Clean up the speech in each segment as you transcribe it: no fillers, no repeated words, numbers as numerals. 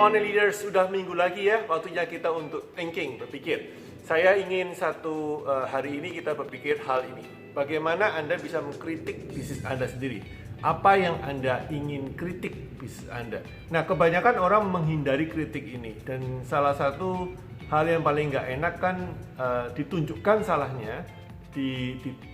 morning leaders, sudah minggu lagi ya, waktunya kita untuk thinking, berpikir. Saya ingin hari ini kita berpikir hal ini. Bagaimana Anda bisa mengkritik bisnis Anda sendiri? Apa yang Anda ingin kritik bisnis Anda? Nah, kebanyakan orang menghindari kritik ini. Dan salah satu hal yang paling nggak enak kan ditunjukkan salahnya,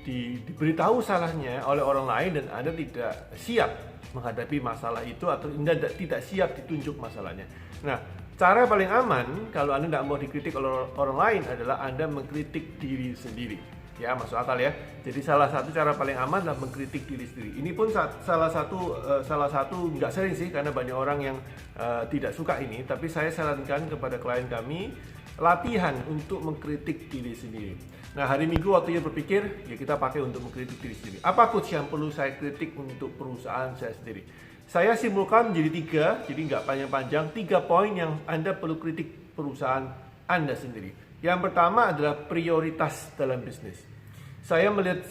diberitahu salahnya oleh orang lain dan Anda tidak siap menghadapi masalah itu atau Anda tidak siap ditunjuk masalahnya. Nah, cara paling aman kalau Anda tidak mau dikritik oleh orang lain adalah Anda mengkritik diri sendiri. Ya, masuk akal ya. Jadi salah satu cara paling aman adalah mengkritik diri sendiri. Ini pun salah satu nggak sering sih karena banyak orang yang tidak suka ini. Tapi saya sarankan kepada klien kami latihan untuk mengkritik diri sendiri. Nah, hari Minggu waktunya berpikir, ya kita pakai untuk mengkritik diri sendiri. Apa coach yang perlu saya kritik untuk perusahaan saya sendiri? Saya simpulkan menjadi 3, jadi nggak panjang-panjang, 3 poin yang Anda perlu kritik perusahaan Anda sendiri. Yang pertama adalah prioritas dalam bisnis. Saya melihat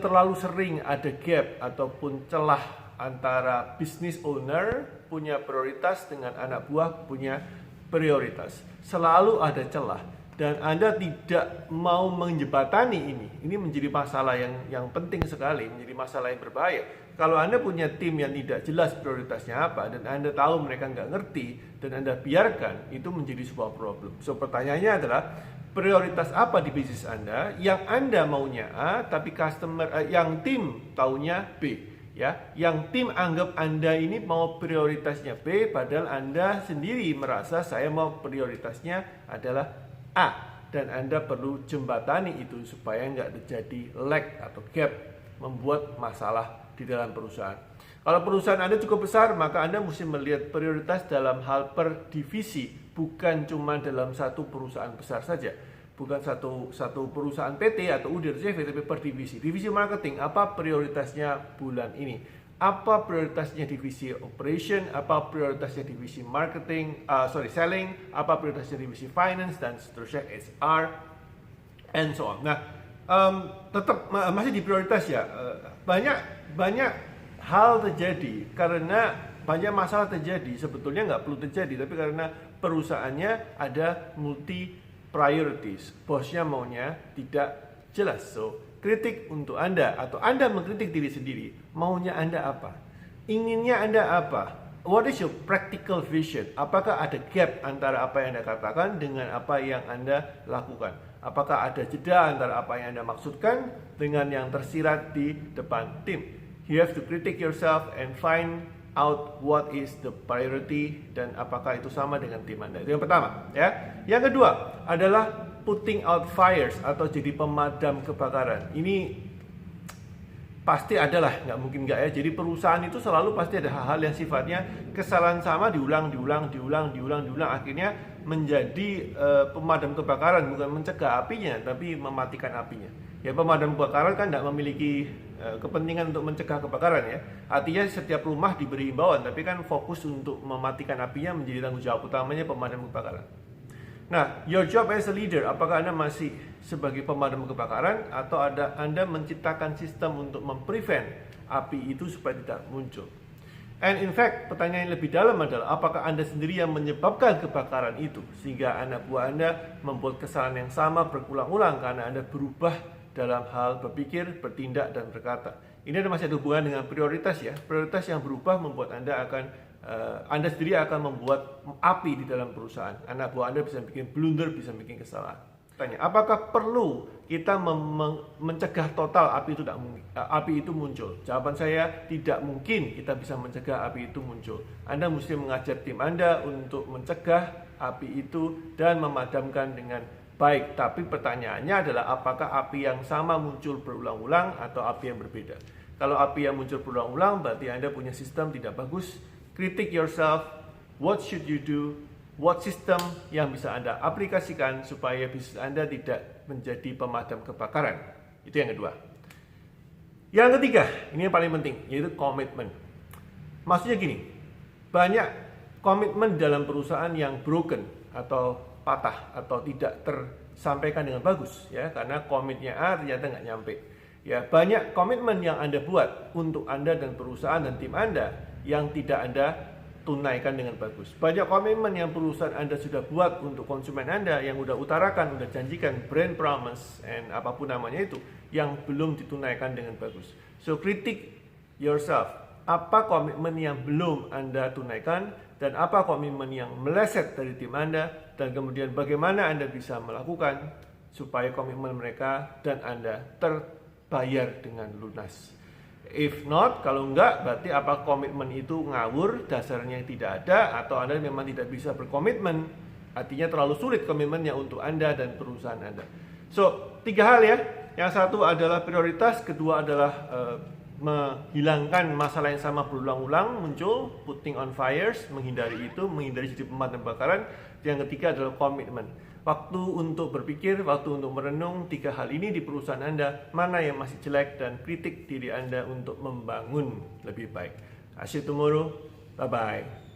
terlalu sering ada gap ataupun celah antara business owner punya prioritas dengan anak buah punya prioritas. Selalu ada celah. Dan Anda tidak mau menjembatani ini. Ini menjadi masalah yang penting sekali, menjadi masalah yang berbahaya. Kalau Anda punya tim yang tidak jelas prioritasnya apa, dan Anda tahu mereka nggak ngerti, dan Anda biarkan, itu menjadi sebuah problem. So, pertanyaannya adalah, prioritas apa di bisnis Anda yang Anda maunya A, tapi yang tim taunya B. Ya, yang tim anggap Anda ini mau prioritasnya B, padahal Anda sendiri merasa saya mau prioritasnya adalah A, dan Anda perlu jembatani itu supaya nggak terjadi lag atau gap, membuat masalah di dalam perusahaan. Kalau perusahaan Anda cukup besar, maka Anda mesti melihat prioritas dalam hal per divisi, bukan cuma dalam satu perusahaan besar saja. Bukan satu perusahaan PT atau UDRCV, tapi per divisi. Divisi marketing, apa prioritasnya bulan ini? Apa prioritasnya divisi operation, apa prioritasnya divisi selling, apa prioritasnya divisi finance, dan seterusnya HR, and so on. Nah, tetap masih di prioritas ya. Banyak hal terjadi karena banyak masalah terjadi. Sebetulnya nggak perlu terjadi, tapi karena perusahaannya ada multi priorities. Bosnya maunya tidak jelas. So, kritik untuk Anda atau Anda mengkritik diri sendiri, maunya Anda apa? Inginnya Anda apa? What is your practical vision? Apakah ada gap antara apa yang Anda katakan dengan apa yang Anda lakukan? Apakah ada jeda antara apa yang Anda maksudkan dengan yang tersirat di depan tim? You have to critique yourself and find out what is the priority dan apakah itu sama dengan tim Anda. Itu yang pertama, ya. Yang kedua adalah putting out fires atau jadi pemadam kebakaran. Ini pasti adalah, nggak mungkin nggak ya. Jadi perusahaan itu selalu pasti ada hal-hal yang sifatnya kesalahan sama diulang, akhirnya menjadi pemadam kebakaran, bukan mencegah apinya, tapi mematikan apinya. Ya, pemadam kebakaran kan tidak memiliki kepentingan untuk mencegah kebakaran ya. Artinya setiap rumah diberi himbauan, tapi kan fokus untuk mematikan apinya menjadi tanggung jawab utamanya pemadam kebakaran. Nah, your job as a leader, apakah Anda masih sebagai pemadam kebakaran atau Anda menciptakan sistem untuk memprevent api itu supaya tidak muncul? And in fact, pertanyaan yang lebih dalam adalah apakah Anda sendiri yang menyebabkan kebakaran itu sehingga anak buah Anda membuat kesalahan yang sama berulang-ulang karena Anda berubah dalam hal berpikir, bertindak, dan berkata. Ini masih ada hubungan dengan prioritas ya. Prioritas yang berubah membuat Anda sendiri akan membuat api di dalam perusahaan. Anak buah Anda bisa bikin blunder, bisa bikin kesalahan. Tanya, apakah perlu kita mencegah total api itu muncul? Jawaban saya, tidak mungkin kita bisa mencegah api itu muncul. Anda mesti mengajar tim Anda untuk mencegah api itu dan memadamkan dengan baik. Tapi pertanyaannya adalah apakah api yang sama muncul berulang-ulang atau api yang berbeda? Kalau api yang muncul berulang-ulang berarti Anda punya sistem tidak bagus. Critique yourself, what should you do, what system yang bisa Anda aplikasikan supaya bisnis Anda tidak menjadi pemadam kebakaran. Itu yang kedua. Yang ketiga, ini yang paling penting, yaitu komitmen. Maksudnya gini, banyak komitmen dalam perusahaan yang broken atau patah atau tidak tersampaikan dengan bagus ya, karena komitnya A ternyata nggak nyampe. Ya, banyak komitmen yang Anda buat untuk Anda dan perusahaan dan tim Anda yang tidak Anda tunaikan dengan bagus. Banyak komitmen yang perusahaan Anda sudah buat untuk konsumen Anda, yang udah utarakan, udah janjikan, brand promise, and apapun namanya itu, yang belum ditunaikan dengan bagus. So, kritik yourself. Apa komitmen yang belum Anda tunaikan, dan apa komitmen yang meleset dari tim Anda, dan kemudian bagaimana Anda bisa melakukan supaya komitmen mereka dan Anda terbayar dengan lunas. If not, kalau enggak, berarti apa komitmen itu ngawur, dasarnya tidak ada, atau Anda memang tidak bisa berkomitmen, artinya terlalu sulit komitmennya untuk Anda dan perusahaan Anda. So, 3 hal ya. Yang satu adalah prioritas, kedua adalah menghilangkan masalah yang sama berulang-ulang muncul, putting on fires, menghindari itu, menghindari jadi pemadam kebakaran. Yang ketiga adalah komitmen. Waktu untuk berpikir, waktu untuk merenung 3 hal ini di perusahaan Anda, mana yang masih jelek, dan kritik diri Anda untuk membangun lebih baik. See you tomorrow. Bye-bye.